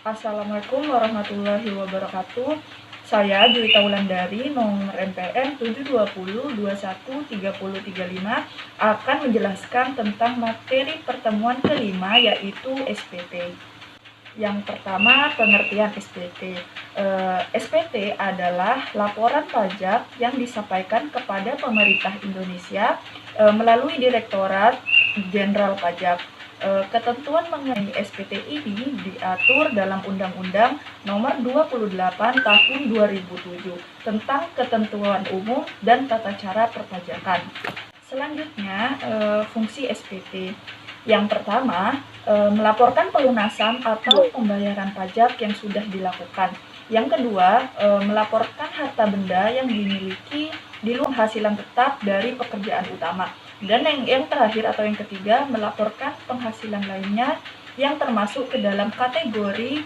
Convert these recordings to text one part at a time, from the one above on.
Assalamualaikum warahmatullahi wabarakatuh. Saya Juwita Wulandari, nomor NPM 720213035 akan menjelaskan tentang materi pertemuan kelima, yaitu SPT. Yang pertama, pengertian SPT. SPT adalah laporan pajak yang disampaikan kepada pemerintah Indonesia melalui Direktorat Jenderal Pajak. Ketentuan mengenai SPT ini diatur dalam Undang-Undang Nomor 28 Tahun 2007 tentang Ketentuan Umum dan Tata Cara Perpajakan. Selanjutnya, fungsi SPT. Yang pertama, melaporkan pelunasan atau pembayaran pajak yang sudah dilakukan. Yang kedua, melaporkan harta benda yang dimiliki di luar penghasilan tetap dari pekerjaan utama. Dan yang terakhir atau yang ketiga, melaporkan penghasilan lainnya yang termasuk ke dalam kategori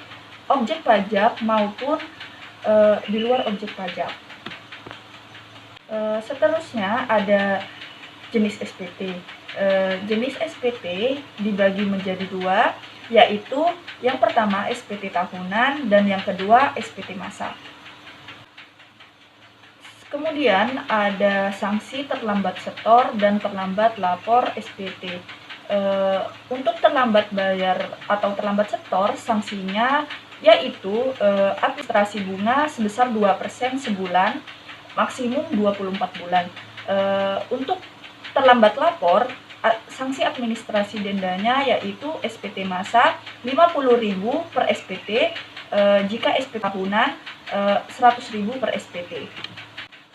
objek pajak maupun di luar objek pajak. Seterusnya ada jenis SPT. Jenis SPT dibagi menjadi dua, yaitu yang pertama SPT tahunan dan yang kedua SPT masa. Kemudian ada sanksi terlambat setor dan terlambat lapor SPT. Untuk terlambat bayar atau terlambat setor, sanksinya yaitu administrasi bunga sebesar 2% sebulan, maksimum 24 bulan. Untuk terlambat lapor, sanksi administrasi dendanya yaitu SPT masa 50.000 per SPT, jika SPT tahunan 100.000 per SPT.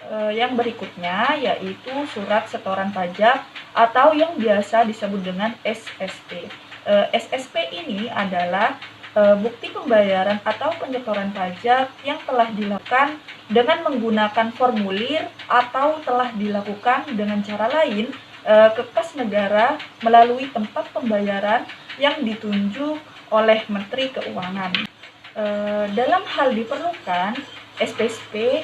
Yang berikutnya yaitu surat setoran pajak atau yang biasa disebut dengan SSP. SSP ini adalah bukti pembayaran atau penyetoran pajak yang telah dilakukan dengan menggunakan formulir atau telah dilakukan dengan cara lain ke kas negara melalui tempat pembayaran yang ditunjuk oleh Menteri Keuangan. Dalam hal diperlukan, SPSP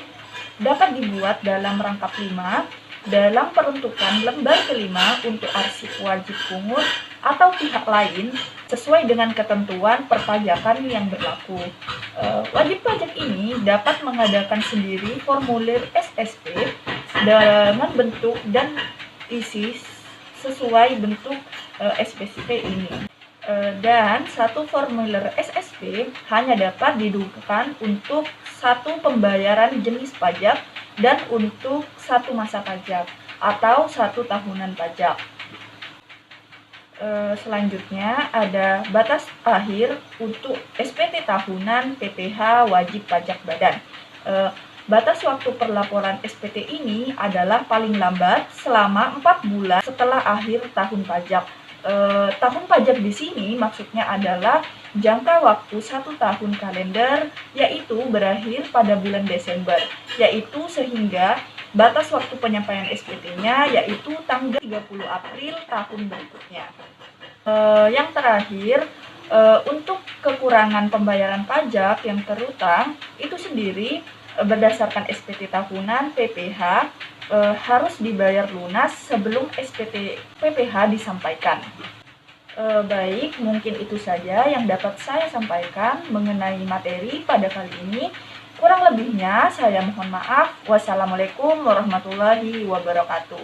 dapat dibuat dalam rangkap 5 dalam peruntukan lembar kelima untuk arsip wajib pungut atau pihak lain sesuai dengan ketentuan perpajakan yang berlaku. Wajib pajak ini dapat mengadakan sendiri formulir SSP dengan bentuk dan isi sesuai bentuk SPSP ini. Dan satu formulir SSP hanya dapat didudukan untuk satu pembayaran jenis pajak dan untuk satu masa pajak atau satu tahunan pajak. Selanjutnya ada batas akhir untuk SPT tahunan PPh wajib pajak badan. Batas waktu perlaporan SPT ini adalah paling lambat selama 4 bulan setelah akhir tahun pajak. Tahun pajak di sini maksudnya adalah jangka waktu 1 tahun kalender, yaitu berakhir pada bulan Desember, yaitu sehingga batas waktu penyampaian SPT-nya yaitu tanggal 30 April tahun berikutnya. Yang terakhir, untuk kekurangan pembayaran pajak yang terutang itu sendiri berdasarkan SPT tahunan PPh harus dibayar lunas sebelum SPT PPh disampaikan. Baik, mungkin itu saja yang dapat saya sampaikan mengenai materi pada kali ini. Kurang lebihnya saya mohon maaf. Wassalamualaikum warahmatullahi wabarakatuh.